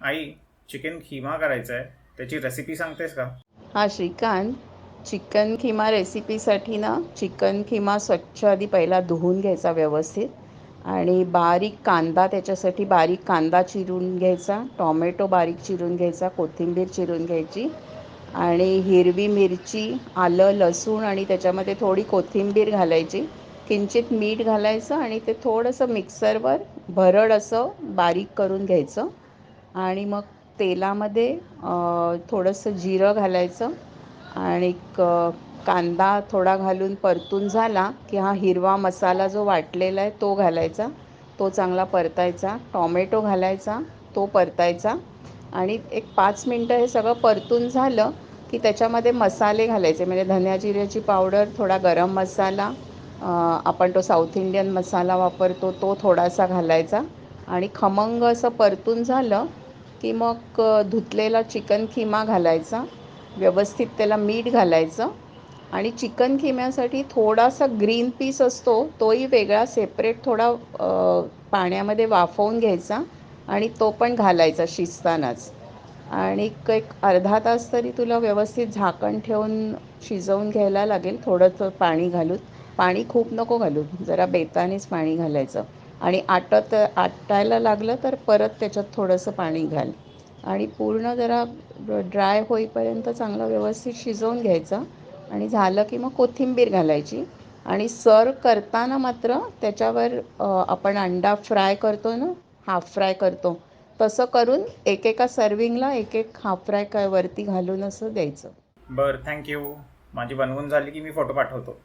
आई, chicken keema करायचा आहे. त्याची रेसिपी सांगतेस का? हा श्रीकांत, चिकन खिमा रेसिपीसाठी ना चिकन खिमा स्वच्छ आधी पहिला धुवून घ्यायचा व्यवस्थित आणि बारीक कांदा त्याच्यासाठी बारीक कांदा चिरून घ्यायचा, टॉमॅटो बारीक चिरून घ्यायचा, कोथिंबीर चिरून घ्यायची आणि हिरवी मिरची, आलं, लसूण आणि त्याच्यामध्ये थोडी कोथिंबीर घालायची, किंचित मीठ घालायचं आणि ते थोडंसं मिक्सरवर भरड असं बारीक करून घ्यायचं आणि मग तेलामध्ये थोडंसं जिरं घालायचं आणि कांदा थोडा घालून परतून झाला की हा हिरवा मसाला जो वाटलेला आहे तो घालायचा, तो चांगला परतायचा, टॉमॅटो घालायचा, तो परतायचा आणि एक 5 मिनटं हे सगळं परतून झालं की त्याच्यामध्ये मसाले घालायचे, म्हणजे धन्या जिऱ्याची पावडर, थोडा गरम मसाला, आपण तो साऊथ इंडियन मसाला वापरतो तो थोडासा घालायचा आणि खमंग असं परतून झालं की मग धुतलेला चिकन खिमा घालायचा, व्यवस्थित त्याला मीठ घालायचं आणि चिकन खिम्यासाठी थोडासा ग्रीन पीस असतो तोही वेगळा सेपरेट थोडा पाण्यामध्ये वाफवून घ्यायचा आणि तो पण घालायचा शिजतानाच आणि एक अर्धा तास तरी तुला व्यवस्थित झाकण ठेवून शिजवून घ्यायला लागेल, थोडंसं पाणी घालून. पाणी खूप नको घालू, जरा बेतानेच पाणी घालायचं आणि आटायला लागलं तर परत त्याच्यात थोडंसं पाणी घाल आणि पूर्ण जरा ड्राय होईपर्यंत चांगलं व्यवस्थित शिजवून घ्यायचं आणि झालं की मग कोथिंबीर घालायची आणि सर्व करताना मात्र त्याच्यावर आपण अंडा फ्राय करतो ना, हाफ फ्राय करतो तसं करून एकेका सर्विंगला एक एक हाफ फ्राय काय वरती घालून असं द्यायचं. बरं, थँक्यू. माझी बनवून झाली की मी फोटो पाठवतो.